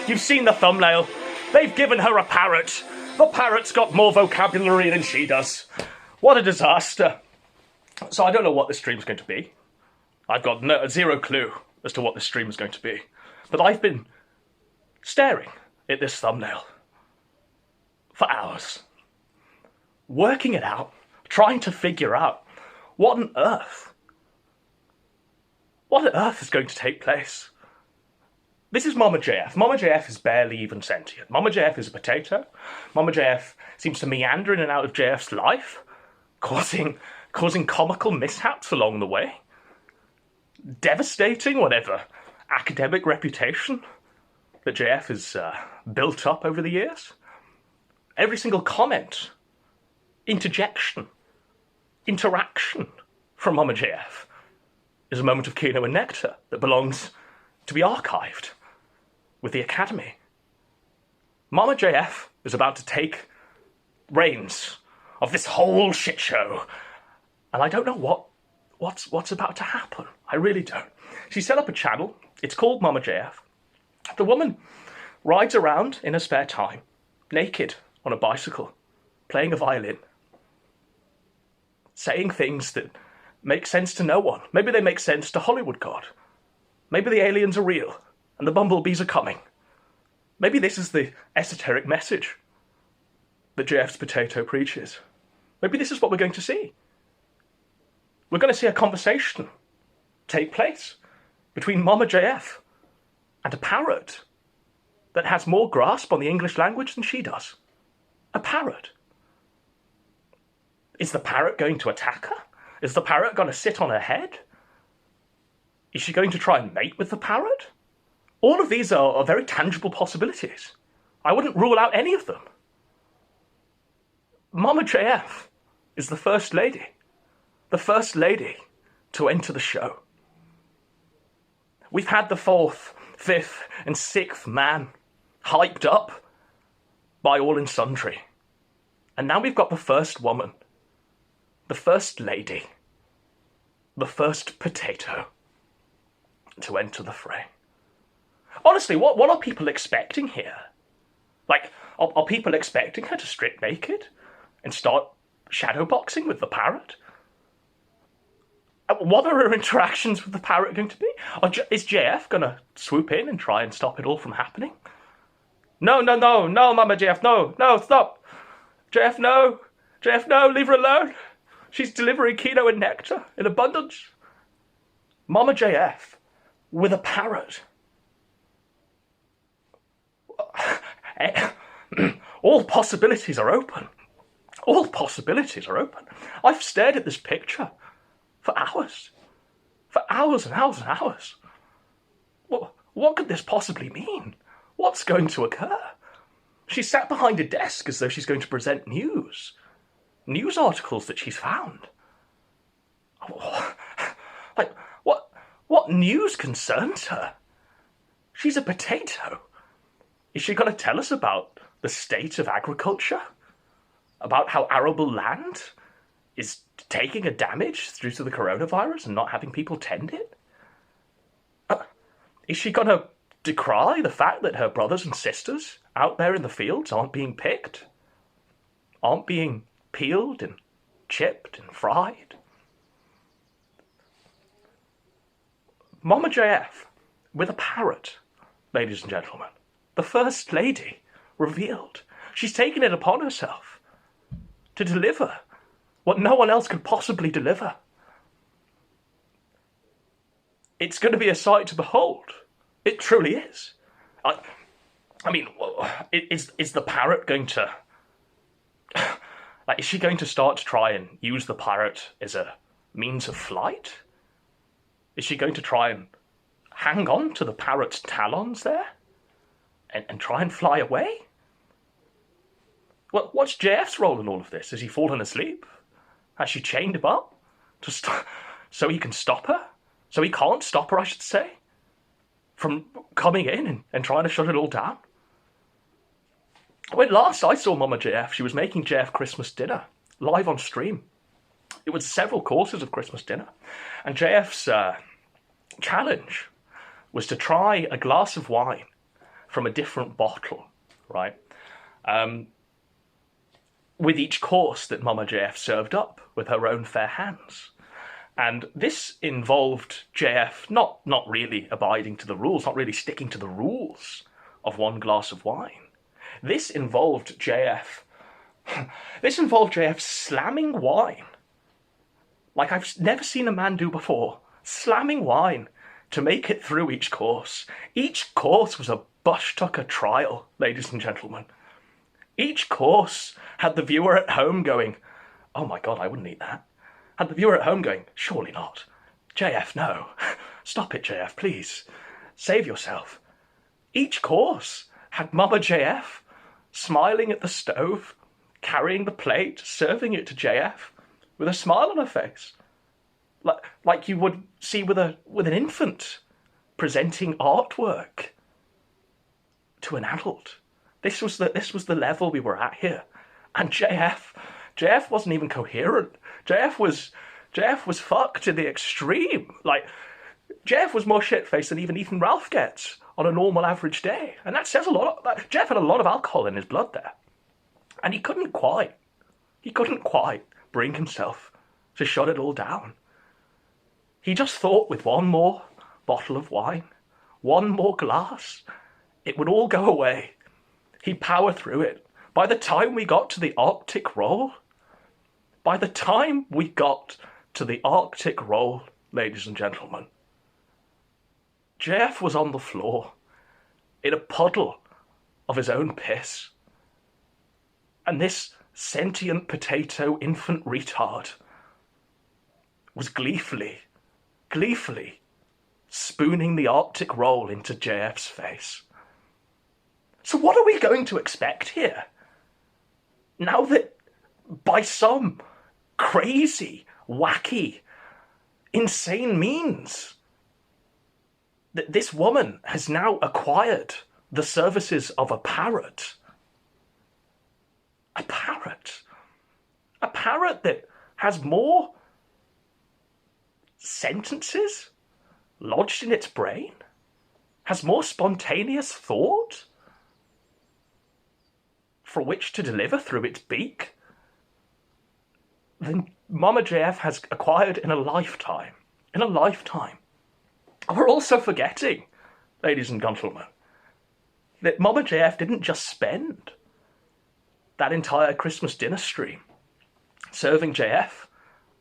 You've seen the thumbnail. They've given her a parrot. The parrot's got more vocabulary than she does. What a disaster. So I don't know what this stream's going to be. I've got zero clue as to what this stream is going to be. But I've been staring at this thumbnail for hours. Working it out. Trying to figure out what on earth is going to take place. This is Mama JF. Mama JF is barely even sentient. Mama JF is a potato. Mama JF seems to meander in and out of JF's life, causing comical mishaps along the way, devastating whatever academic reputation that JF has built up over the years. Every single comment, interjection, interaction from Mama JF is a moment of Kino and Nectar that belongs to be archived with the Academy. Mama JF is about to take reins of this whole shit show, and I don't know what's about to happen. I really don't. She set up a channel. It's called Mama JF. The woman rides around in her spare time, naked on a bicycle, playing a violin, saying things that make sense to no one. Maybe they make sense to Hollywood God. Maybe the aliens are real, and the bumblebees are coming. Maybe this is the esoteric message that JF's potato preaches. Maybe this is what we're going to see. We're going to see a conversation take place between Mama JF and a parrot that has more grasp on the English language than she does. A parrot. Is the parrot going to attack her? Is the parrot going to sit on her head? Is she going to try and mate with the parrot? All of these are very tangible possibilities. I wouldn't rule out any of them. Mama JF is the first lady. The first lady to enter the show. We've had the fourth, fifth, and sixth man hyped up by all and sundry. And now we've got the first woman. The first lady. The first potato to enter the fray. Honestly, what are people expecting here? Like, are people expecting her to strip naked and start shadowboxing with the parrot? What are her interactions with the parrot going to be? Is JF going to swoop in and try and stop it all from happening? No, Mama JF, no, stop. JF, no. JF, no, leave her alone. She's delivering Kino and Nectar in abundance. Mama JF with a parrot. All possibilities are open. All possibilities are open. I've stared at this picture for hours. For hours and hours and hours. What could this possibly mean? What's going to occur? She sat behind a desk as though she's going to present news. News articles that she's found. Like, what news concerns her? She's a potato. Is she going to tell us about the state of agriculture? About how arable land is taking a damage due to the coronavirus and not having people tend it? Is she going to decry the fact that her brothers and sisters out there in the fields aren't being picked? Aren't being peeled and chipped and fried? Mama JF with a parrot, ladies and gentlemen. The first lady revealed. She's taken it upon herself to deliver what no one else could possibly deliver. It's going to be a sight to behold. It truly is. I mean, is the parrot going to... Like, is she going to start to try and use the parrot as a means of flight? Is she going to try and hang on to the parrot's talons there? And try and fly away? What's JF's role in all of this? Has he fallen asleep? Has she chained him up so he can stop her? So he can't stop her, I should say, from coming in and trying to shut it all down? When last I saw Mama JF, she was making JF Christmas dinner, live on stream. It was several courses of Christmas dinner. And JF's challenge was to try a glass of wine from a different bottle, right? With each course that Mama JF served up with her own fair hands. And this involved JF not really abiding to the rules, not really sticking to the rules of one glass of wine. This involved JF slamming wine like I've never seen a man do before. Slamming wine to make it through each course. Each course was a Bush Tucker trial, ladies and gentlemen. Each course had the viewer at home going, oh my God, I wouldn't eat that. Had the viewer at home going, surely not. JF, no. Stop it, JF, please. Save yourself. Each course had Mama JF smiling at the stove, carrying the plate, serving it to JF with a smile on her face. Like you would see with an infant presenting artwork to an adult. This was the level we were at here. And JF wasn't even coherent. JF was fucked to the extreme. Like, JF was more shit-faced than even Ethan Ralph gets on a normal average day. And that says a lot. JF had a lot of alcohol in his blood there. And he couldn't quite bring himself to shut it all down. He just thought with one more bottle of wine, one more glass, it would all go away. He'd power through it. By the time we got to the Arctic Roll, ladies and gentlemen, JF was on the floor in a puddle of his own piss. And this sentient potato infant retard was gleefully spooning the Arctic Roll into JF's face. So what are we going to expect here? Now that by some crazy, wacky, insane means that this woman has now acquired the services of a parrot. A parrot. A parrot that has more sentences lodged in its brain, has more spontaneous thought for which to deliver through its beak than Mama JF has acquired in a lifetime. In a lifetime. We're also forgetting, ladies and gentlemen, that Mama JF didn't just spend that entire Christmas dinner stream serving JF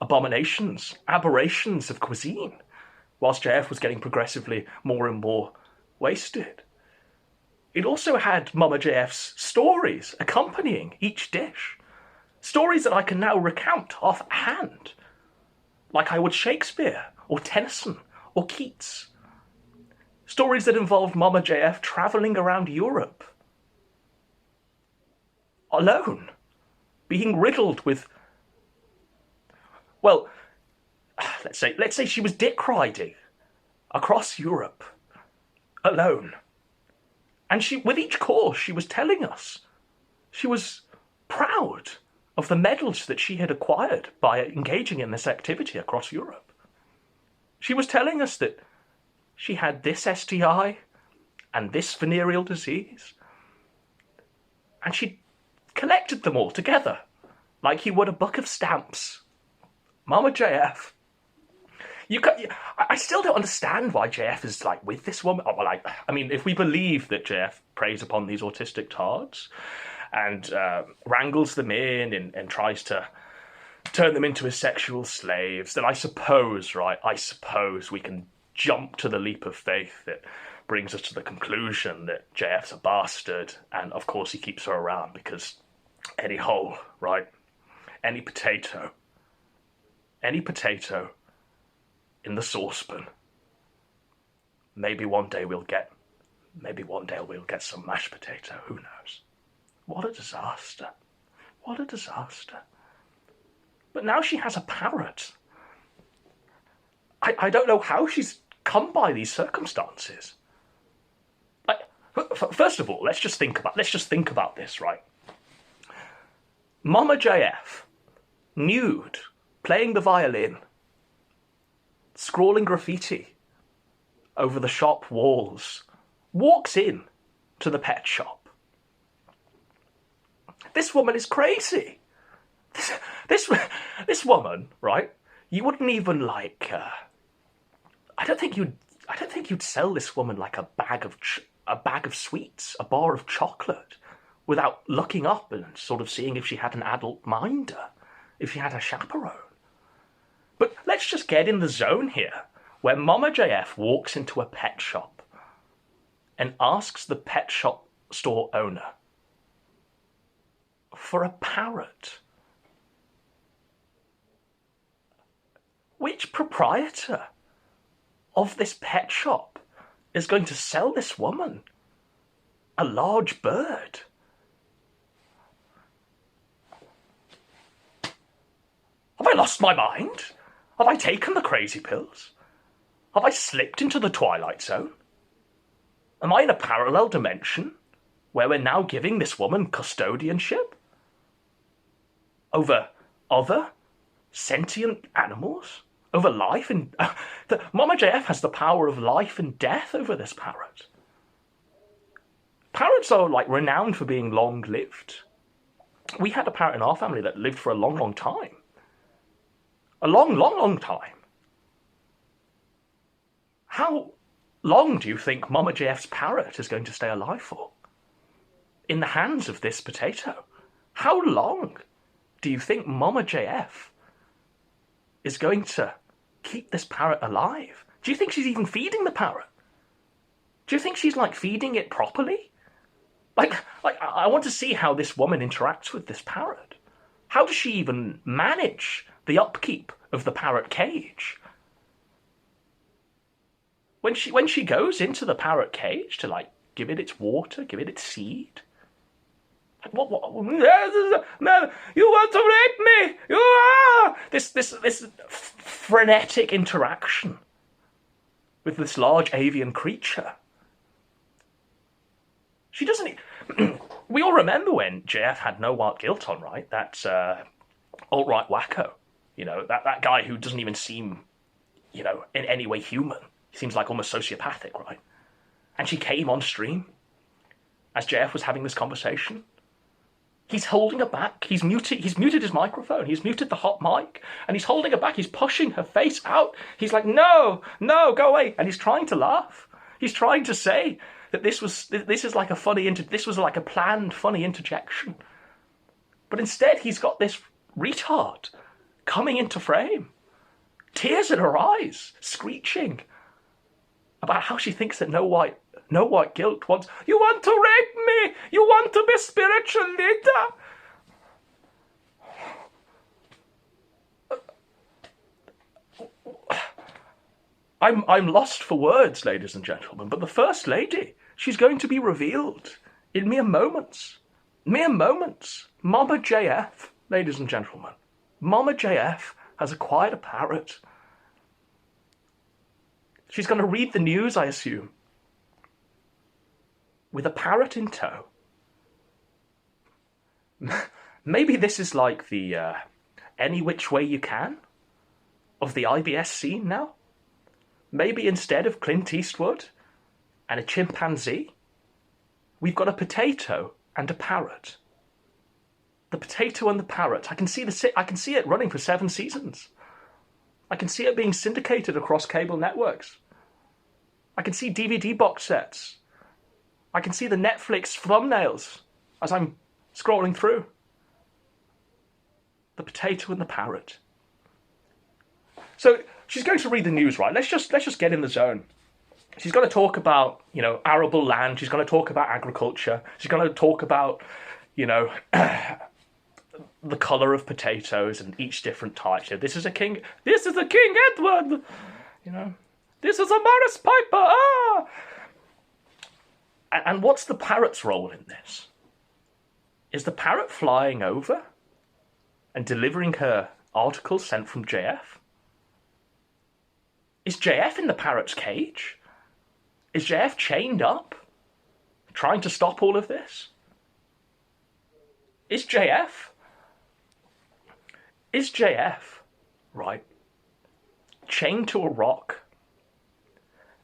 abominations, aberrations of cuisine, whilst JF was getting progressively more and more wasted. It also had Mama JF's stories accompanying each dish. Stories that I can now recount offhand, like I would Shakespeare, or Tennyson, or Keats. Stories that involved Mama JF travelling around Europe, alone, being riddled with, well, let's say she was dick riding across Europe, alone. And with each course, she was telling us she was proud of the medals that she had acquired by engaging in this activity across Europe. She was telling us that she had this STI and this venereal disease, and she collected them all together like you would a book of stamps. Mama JF. I still don't understand why JF is like with this woman. I mean, if we believe that JF preys upon these autistic tards and wrangles them in and tries to turn them into his sexual slaves, then I suppose we can jump to the leap of faith that brings us to the conclusion that JF's a bastard, and of course he keeps her around because any hole, right? Any potato in the saucepan. Maybe one day we'll get some mashed potato, who knows? What a disaster. What a disaster. But now she has a parrot. I don't know how she's come by these circumstances. First of all, let's just think about this, right? Mama JF, nude, playing the violin, scrawling graffiti over the shop walls, walks in to the pet shop. This woman is crazy. This woman, right? You wouldn't even like. I don't think you'd sell this woman like a bag of sweets, a bar of chocolate, without looking up and sort of seeing if she had an adult minder, if she had a chaperone. But let's just get in the zone here, where Mama JF walks into a pet shop and asks the pet shop store owner for a parrot. Which proprietor of this pet shop is going to sell this woman a large bird? Have I lost my mind? Have I taken the crazy pills? Have I slipped into the Twilight Zone? Am I in a parallel dimension where we're now giving this woman custodianship over other sentient animals? Over life and... Mama JF has the power of life and death over this parrot. Parrots are, like, renowned for being long-lived. We had a parrot in our family that lived for a long, long time. A long, long, long time. How long do you think Mama JF's parrot is going to stay alive for? In the hands of this potato? How long do you think Mama JF is going to keep this parrot alive? Do you think she's even feeding the parrot? Do you think she's, like, feeding it properly? Like I want to see how this woman interacts with this parrot. How does she even manage the upkeep of the parrot cage? When she goes into the parrot cage to, like, give it its water, give it its seed. Like, what? No, you want to rape me? You are! This frenetic interaction with this large avian creature. She doesn't... We all remember when JF had No Wild Guilt on, right? That alt-right wacko. You know, that guy who doesn't even seem, you know, in any way human. He seems like almost sociopathic, right? And she came on stream as JF was having this conversation. He's holding her back. He's muted his microphone. He's muted the hot mic. And he's holding her back. He's pushing her face out. He's like, no, go away. And he's trying to laugh. He's trying to say that this is like a this was like a planned funny interjection. But instead he's got this retard coming into frame, tears in her eyes, screeching about how she thinks that No White Guilt wants... You want to rape me? You want to be spiritual leader? I'm lost for words, ladies and gentlemen, but the First Lady, she's going to be revealed in mere moments. Mere moments. Mama JF, ladies and gentlemen. Mama JF has acquired a parrot. She's going to read the news, I assume, with a parrot in tow. Maybe this is like the Any Which Way You Can of the IBS scene now. Maybe instead of Clint Eastwood and a chimpanzee, we've got a potato and a parrot. The potato and the parrot. I can see it running for 7 seasons. I can see it being syndicated across cable networks. I can see DVD box sets. I can see the Netflix thumbnails as I'm scrolling through. The potato and the parrot. So she's going to read the news, right? Let's just get in the zone. She's going to talk about, you know, arable land. She's going to talk about agriculture. She's going to talk about, you know, the colour of potatoes and each different type. You know, this is a King Edward. You know, this is a Morris Piper. Ah! And what's the parrot's role in this? Is the parrot flying over and delivering her articles sent from JF? Is JF in the parrot's cage? Is JF chained up, trying to stop all of this? Is JF, right, chained to a rock,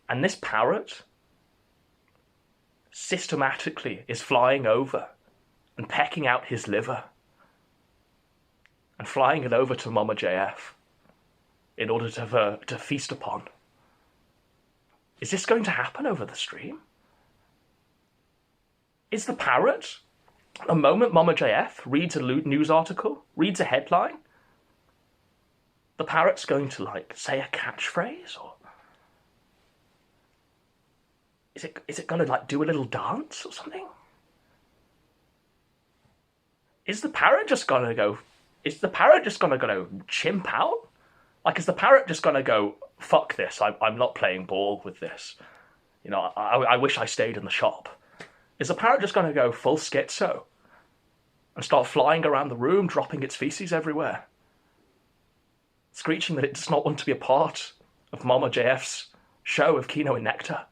and this parrot systematically is flying over and pecking out his liver and flying it over to Mama JF in order to feast upon. Is this going to happen over the stream? Is the parrot, the moment Mama JF reads a news article, reads a headline, the parrot's going to, like, say a catchphrase? Or is it going to, like, do a little dance or something? Is the parrot just going to go chimp out? Like, is the parrot just going to go, fuck this, I'm not playing ball with this. You know, I wish I stayed in the shop. Is the parrot just going to go full schizo and start flying around the room, dropping its feces everywhere? Screeching that it does not want to be a part of Mama JF's show of Kino and Nectar?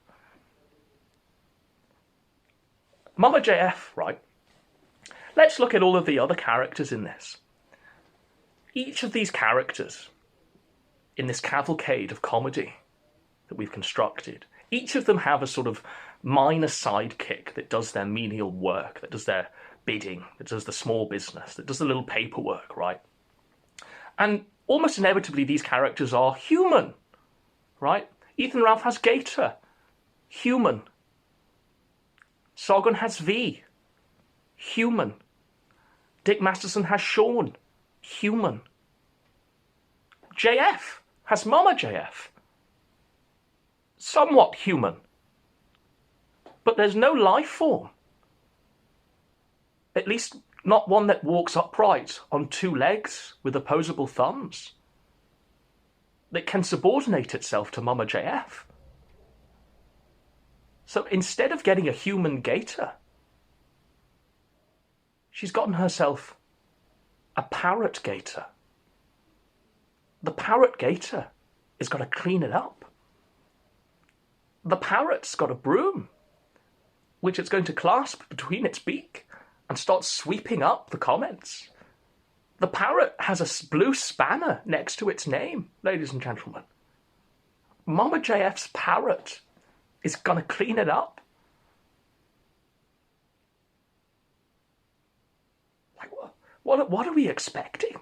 Mama JF, right? Let's look at all of the other characters in this. Each of these characters in this cavalcade of comedy that we've constructed, each of them have a sort of minor sidekick that does their menial work, that does their bidding, that does the small business, that does the little paperwork, right? And almost inevitably, these characters are human, right? Ethan Ralph has Gator, human. Sargon has V, human. Dick Masterson has Sean, human. JF has Mama JF, somewhat human. But there's no life form, at least not one that walks upright on two legs with opposable thumbs, that can subordinate itself to Mama JF. So instead of getting a human gator, she's gotten herself a parrot gator. The parrot gator is going to clean it up. The parrot's got a broom, which it's going to clasp between its beak and start sweeping up the comments. The parrot has a blue spanner next to its name, ladies and gentlemen. Mama JF's parrot is going to clean it up. Like, what are we expecting?